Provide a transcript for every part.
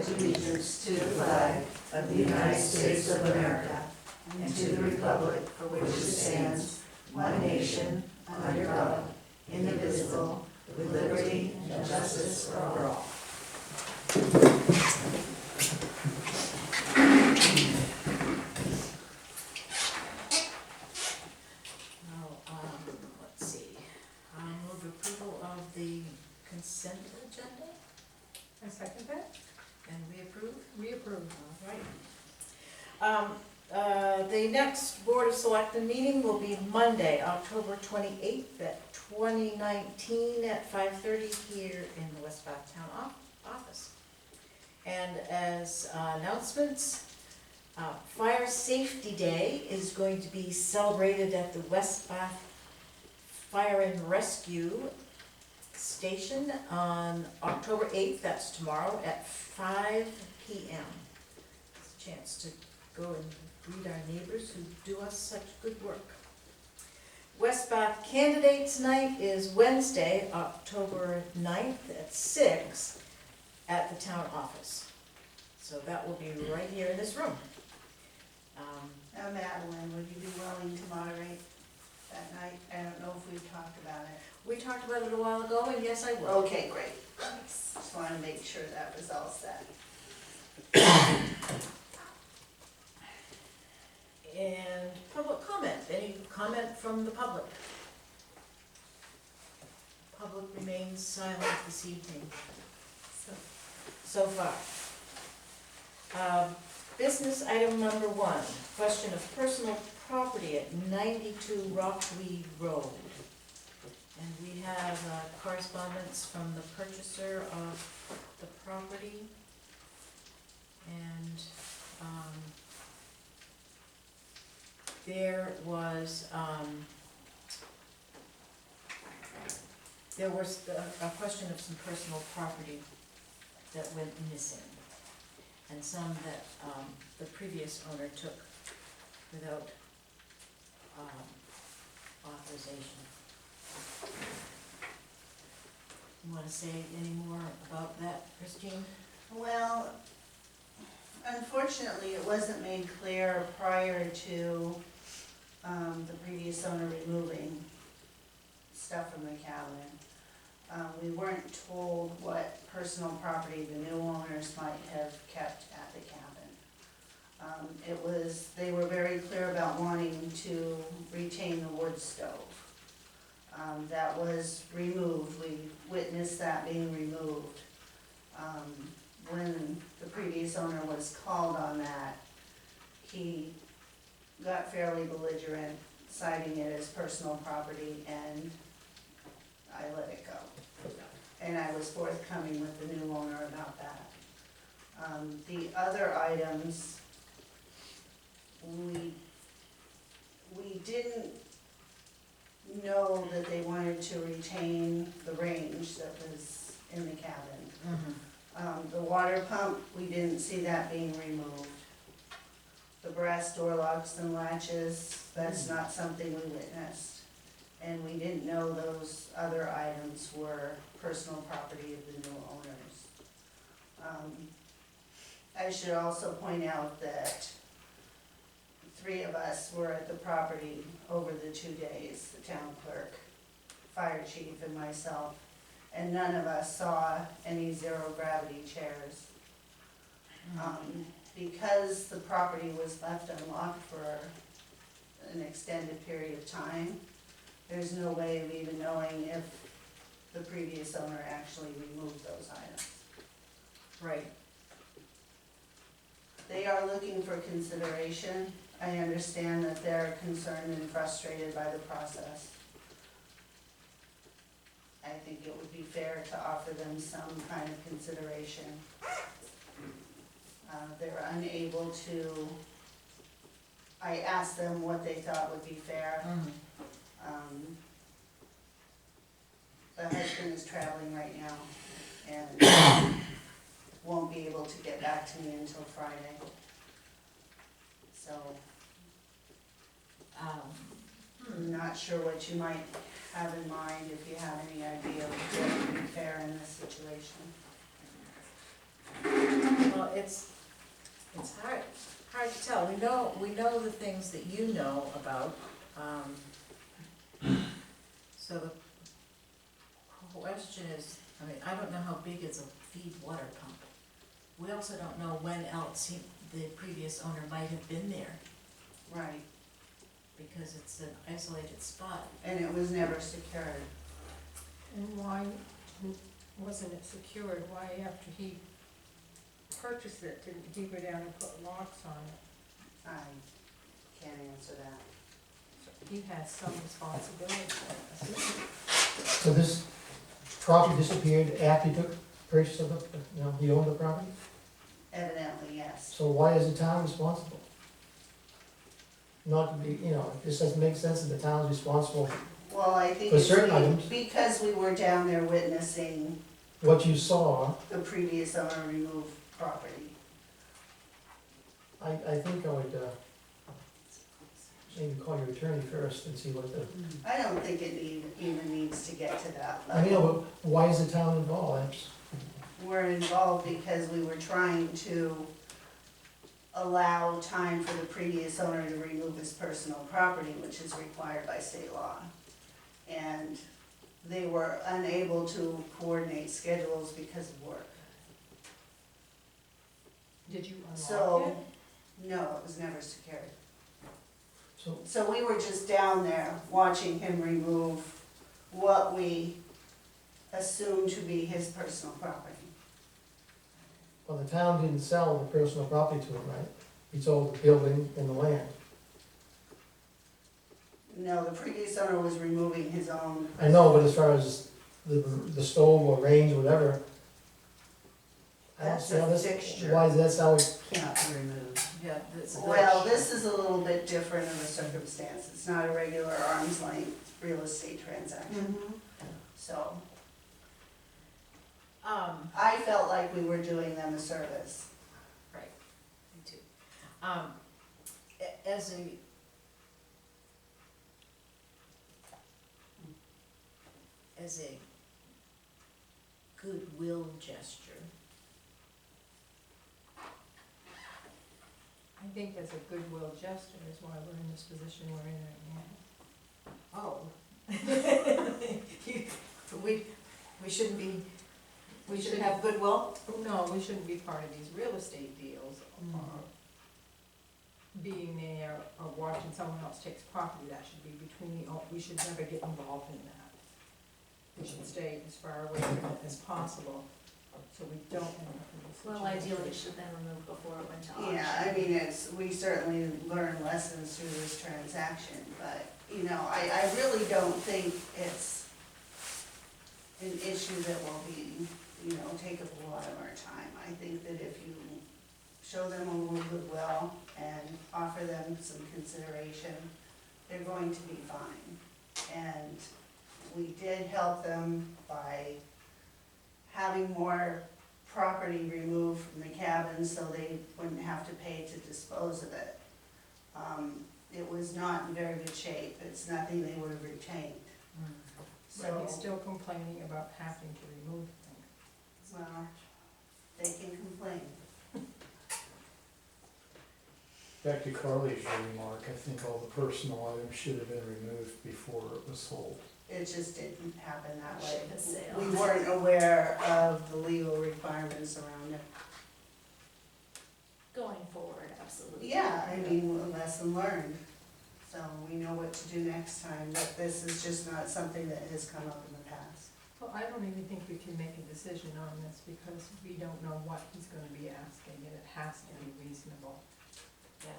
pledge allegiance to the flag of the United States of America and to the republic for which it stands, one nation, under God, indivisible, with liberty and justice for all. Let's see. Move approval of the consent agenda, I second that. and we approve. We approve. All right. The next Board of Selectmen meeting will be Monday, October 28th at 2019 at 5:30 here in the West Bath Town office. And as announcements, Fire Safety Day is going to be celebrated at the West Bath Fire and Rescue Station on October 8th, that's tomorrow, at 5 p.m. It's a chance to go and greet our neighbors who do us such good work. West Bath Candidates Night is Wednesday, October 9th at 6 at the town office. So that will be right here in this room. Now, Madeline, would you be willing to moderate that night? I don't know if we've talked about it. We talked about it a while ago, and yes, I will. Okay, great. Just want to make sure that was all set. And public comment, any comment from the public? Public remains silent this evening, so far. Business item number 1, question of personal property at 92 Rockweed Road. And we have correspondence from the purchaser of the property. And there was a question of some personal property that went missing, and some that the previous owner took without authorization. You want to say any more about that, Christine? Well, unfortunately, it wasn't made clear prior to the previous owner removing stuff from the cabin. We weren't told what personal property the new owners might have kept at the cabin. They were very clear about wanting to retain the wood stove. That was removed. We witnessed that being removed. When the previous owner was called on that, he got fairly belligerent, citing it as personal property, and I let it go. And I was forthcoming with the new owner about that. The other items, we didn't know that they wanted to retain the range that was in the cabin. Mm-hmm. The water pump, we didn't see that being removed. The brass door locks and latches, that's not something we witnessed. And we didn't know those other items were personal property of the new owners. I should also point out that 3 of us were at the property over the 2 days, the town clerk, fire chief, and myself, and none of us saw any zero-gravity chairs. Because the property was left unlocked for an extended period of time, there's no way of even knowing if the previous owner actually removed those items. Right. They are looking for consideration. I understand that they're concerned and frustrated by the process. I think it would be fair to offer them some kind of consideration. They're unable to, I asked them what they thought would be fair. Mm-hmm. The husband is traveling right now and won't be able to get back to me until Friday. So, I'm not sure what you might have in mind, if you have any idea of what would be fair in this situation. Well, we know the things that you know about. So the question is, I mean, I don't know how big is a feed water pump. We also don't know when else the previous owner might have been there, Right, because it's an isolated spot. and it was never secured. And why wasn't it secured? Why after he purchased it, didn't he go down and put locks on it? I can't answer that. He has some responsibility for this. So this property disappeared after he took purchase of the, he owned the property? Evidently, yes. So why is the town responsible? Not to be, this doesn't make sense that the town's responsible for Well, I think For it's certain items. because we were down there witnessing what you saw. the previous owner remove property. I think I would, maybe call your attorney first and see what the, I don't think it even needs to get to that I mean, level. but why is the town involved? That's- We're involved because we were trying to allow time for the previous owner to remove his personal property, which is required by state law. And they were unable to coordinate schedules because of work. Did you unlock So, it? no, it was never secured. So, So we were just down there watching him remove what we assumed to be his personal property. well, the town didn't sell the personal property to him, right? He sold the building and the land. No, the previous owner was removing his own. I know, but as far as the stove or range or whatever, I don't That's see how a this, fixture. why is that how it, Can't be removed. Yeah, that's a Well, glitch. this is a little bit different of a circumstance. It's not a regular arm's length real estate transaction. So I felt like we were doing them a service. Right, me too. As a goodwill gesture, I think as a goodwill gesture is why we're in this position we're in right now. oh. We shouldn't be, we should have goodwill? No, we shouldn't be part of these real estate deals, or being there or watching someone else takes property. That should be between we should never get involved in that. We should stay as far away from it as possible, so we don't end up in this situation. Well, ideally, it should then remove before it went to auction. Yeah, I mean, we certainly learned lessons through this transaction, but, I really don't think it's an issue that will be, take up a lot of our time. I think that if you show them a little goodwill and offer them some consideration, they're going to be fine. And we did help them by having more property removed from the cabin so they wouldn't have to pay to dispose of it. It was not in very good shape. It's nothing they would have retained. But So, he's still complaining about having to remove things. well, they can complain. Back to Carly's remark, I think all the personal items should have been removed before it was sold. It just didn't happen that way. Ship has sailed. We weren't aware of the legal requirements around it. Going forward, absolutely. Yeah, I mean, a lesson learned. So we know what to do next time, but this is just not something that has come up in the past. Well, I don't even think we can make a decision on this because we don't know what he's gonna be asking, and it has to be reasonable. Yeah.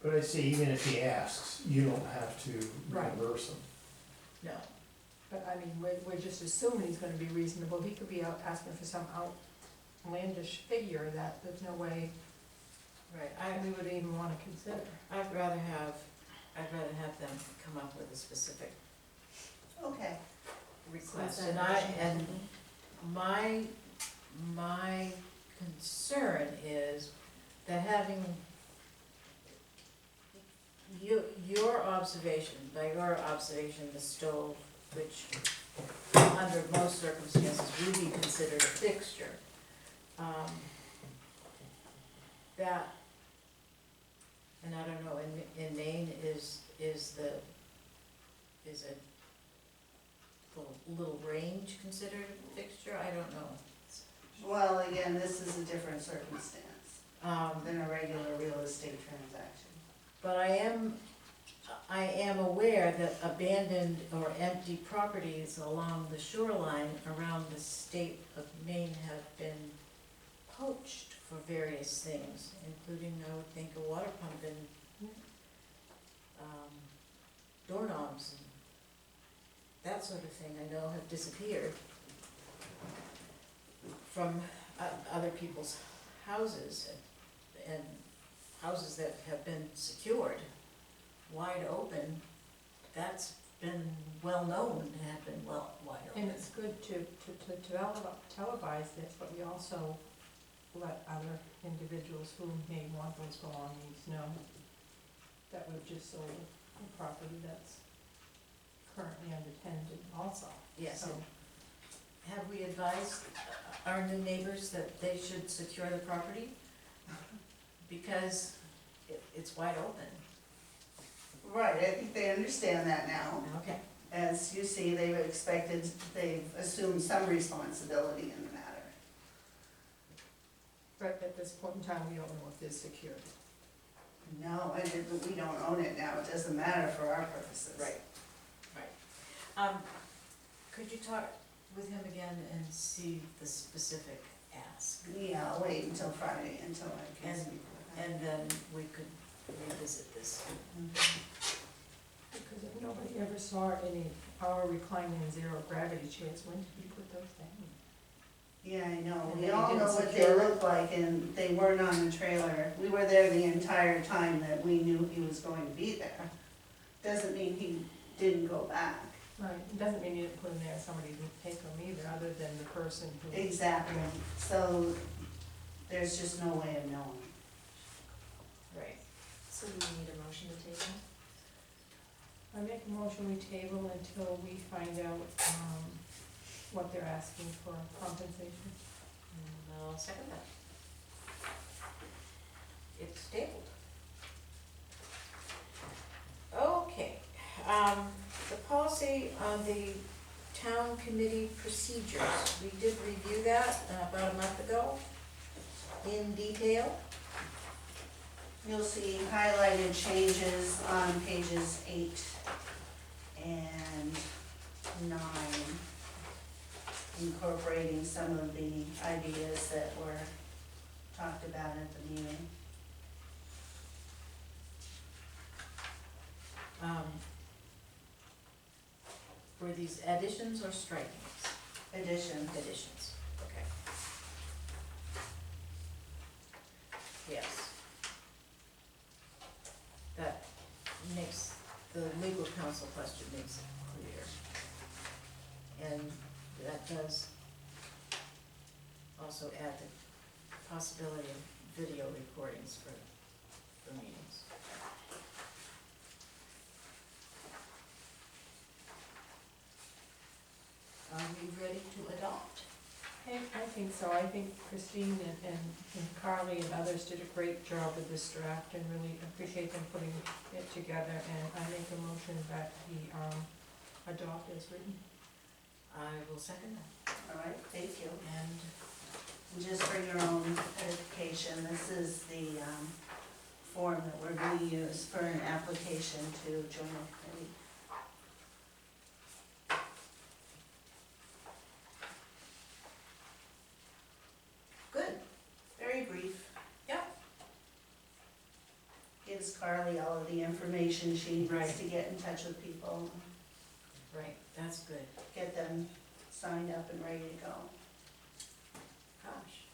But I say, even if he asks, you don't have to Right. reimburse him. No. But I mean, we're just assuming he's gonna be reasonable. He could be out asking for some outlandish figure that there's no way Right, we would even wanna consider. I'd rather have them come up with a specific Okay. request. So And that- my concern is that having your observation, the stove, which under most circumstances would be considered a fixture, that is a little range considered a fixture? I don't know. Well, again, this is a different circumstance Um, than a regular real estate transaction. But I am aware that abandoned or empty properties along the shoreline around the state of Maine have been poached for various things, including, I would think, a water pump and doorknobs and that sort of thing, I know have disappeared from other people's houses and houses that have been secured, wide open. That's been well known to have been wide open. And it's good to televise this, but we also let other individuals who may want those belongings know that we've just sold a property that's currently under also. Yes. So, Have we advised our new neighbors that they should secure the property? Because it's wide open. Right, I think they understand that now. Okay. As you see, they've assumed some responsibility in the matter. but at this point in time, we don't know if it's secured. No, we don't own it now, it doesn't matter for our purposes. Right. Could you talk with him again and see the specific ask? Yeah, I'll wait until Friday until I can And- speak with him. And then we could revisit this. Because if nobody ever saw any our reclining zero gravity chairs, when did we put those down? Yeah, I know, And we then all you know didn't what they secure it? look like, and they weren't on the trailer. We were there the entire time that we knew he was going to be there. Doesn't mean he didn't go back. Right, it doesn't mean you didn't put them there, somebody didn't take them either, other than the person who. Exactly, so there's just no way of knowing. Right. So do we need a motion to table? I make a motion we table until we find out, what they're asking for compensation. And I'll second that. It's tabled. Okay, the policy on the town committee procedures, we did review that about a month ago in detail. You'll see highlighted changes on pages 8 and 9, incorporating some of the ideas that were talked about at the meeting. Were these additions or strikings? Addition. Additions, okay. Yes. That makes, the legal counsel question makes it clear. And that does also add the possibility of video recordings for meetings. Are we ready to adopt? I think so, I think Christine and Carly and others did a great job with this draft, and really appreciate them putting it together, and I make a motion that we, adopt as written. I will second that. All right, thank you. And Just for your own edification, this is the form that we're going to use for an application to join the committee. Good, very brief. Yep. Gives Carly all of the information she needs Right. to get in touch with people, right, that's good. get them signed up and ready to go. Gosh,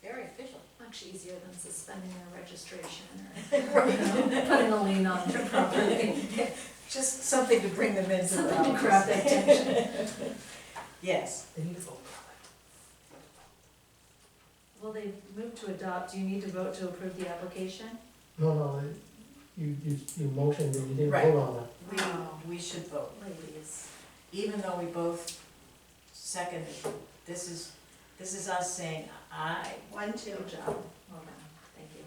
very official. Much easier than suspending their registration or putting a lien on their property. Just something to bring them into the Something to office. grab their attention. Yes. They need to vote. Well, they moved to adopt, do you need to vote to approve the application? No, you motioned and you didn't Right. vote on that. Wow. We should vote, Ladies. even though we both seconded. This is us saying aye. 1, 2. Good job. Well done. Thank you.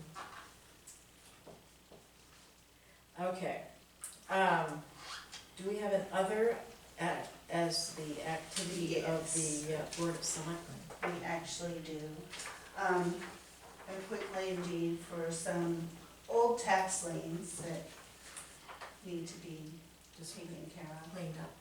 Okay. do we have an other as the activity of Yes. the Board of Selectmen? We actually do. A quick claim deed for some old tax liens that need to be Just taken care of. cleaned up.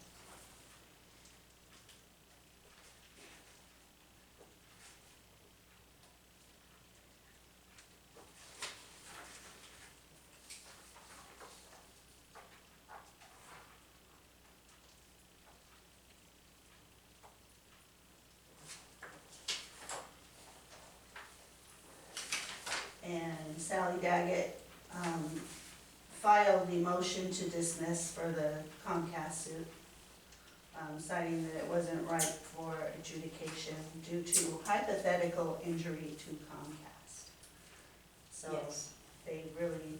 And Sally Daggett filed the motion to dismiss for the Comcast suit, citing that it wasn't ripe for adjudication due to hypothetical injury to Comcast. So Yes. they really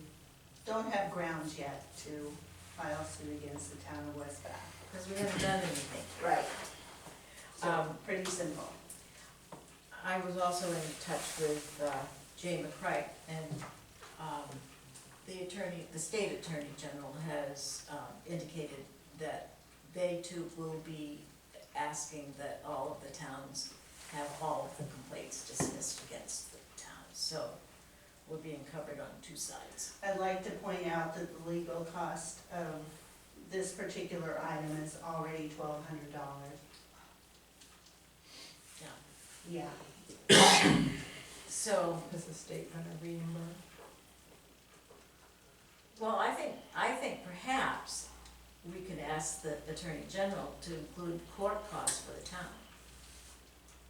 don't have grounds yet to file suit against the town of West Bath. Because we haven't done anything. Right. So, pretty simple. I was also in touch with Jay McCright, and the state attorney general has indicated that they too will be asking that all of the towns have all of the complaints dismissed against the towns. So we're being covered on two sides. I'd like to point out that the legal cost of this particular item is already $1,200. Yeah. Yeah. So, Is the state gonna reimburse? well, I think perhaps we could ask the Attorney General to include court costs for the town,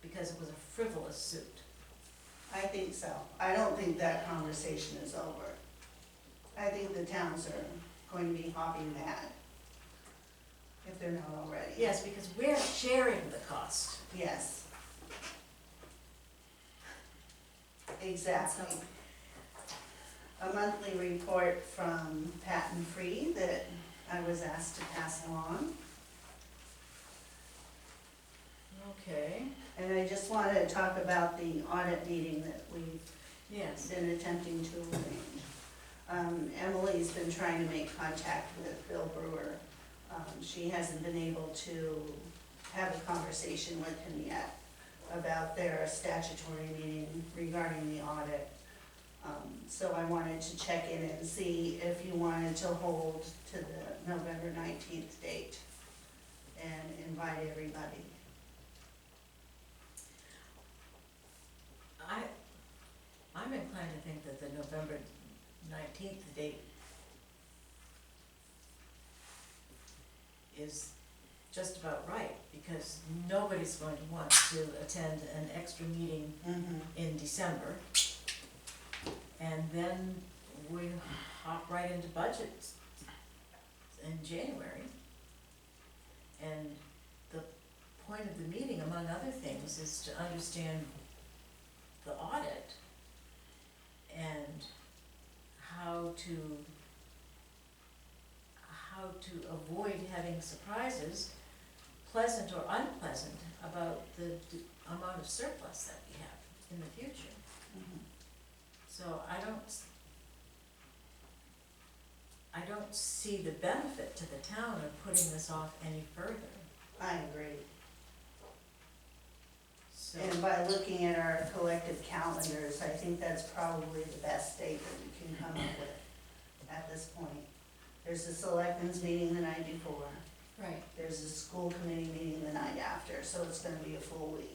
because it was a frivolous suit. I think so. I don't think that conversation is over. I think the towns are going to be hopping mad, if they're not already. Yes, because we're sharing the cost. Yes. Exactly. A monthly report from Patent Free that I was asked to pass along. Okay, And I just wanted to talk about the audit meeting that we've yes. been attempting to arrange. Emily's been trying to make contact with Bill Brewer. She hasn't been able to have a conversation with him yet about their statutory meeting regarding the audit. So I wanted to check in and see if you wanted to hold to the November 19th date and invite everybody. I'm inclined to think that the November 19th date is just about right, because nobody's going to want to attend an extra meeting in December. And then we hop right into budgets in January. And the point of the meeting, among other things, is to understand the audit and how to avoid having surprises, pleasant or unpleasant, about the amount of surplus that we have in the future. So I don't see the benefit to the town of putting this off any further. I agree. So, And by looking at our collective calendars, I think that's probably the best date that we can come up with at this point. There's a selectmen's meeting the night before, right, there's a school committee meeting the night after, so it's gonna be a full week.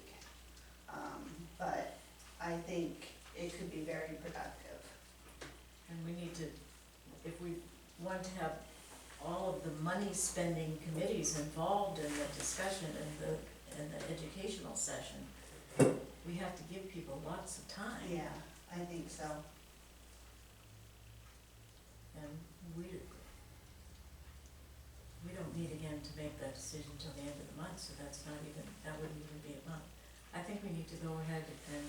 But I think it could be very productive. and we need to, if we want to have all of the money spending committees involved in the discussion and the educational session, we have to give people lots of time. Yeah, I think so. And we don't meet again to make that decision till the end of the month, so that wouldn't even be a month. I think we need to go ahead and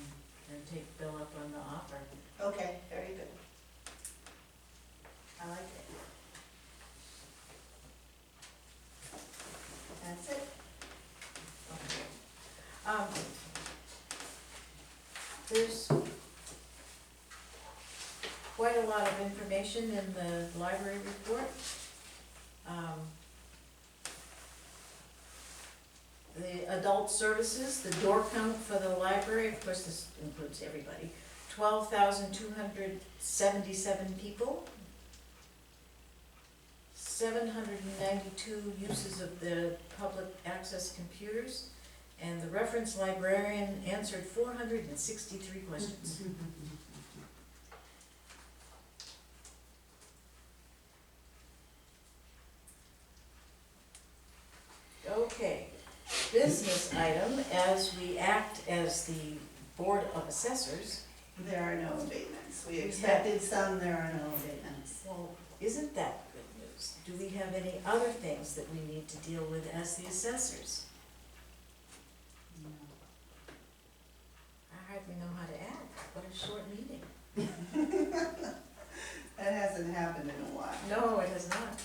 take Bill up on the offer. Okay, very good. I like it. That's it. There's quite a lot of information in the library report. The adult services, the door count for the library, of course this includes everybody, 12,277 people. 792 uses of the public access computers, and the reference librarian answered 463 questions. Okay, business item, as we act as the Board of Assessors. There are no abatements. We expected some, there are no abatements. Well, isn't that good news? Do we have any other things that we need to deal with as the assessors? I hardly know how to act. What a short meeting. That hasn't happened in a while. No, it has not.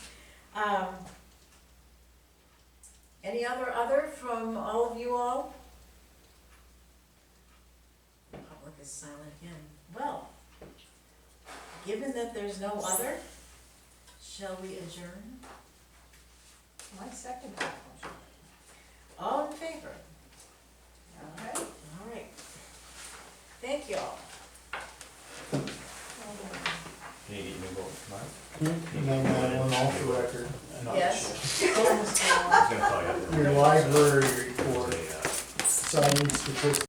Any other from all of you all? The public is silent again. Well, given that there's no other, shall we adjourn? My second motion. All in favor? Okay. All right. Thank you all. Can you get me both tomorrow? And then that one off the record. Yes. I was gonna call you. Your library report, Say, citing statistics.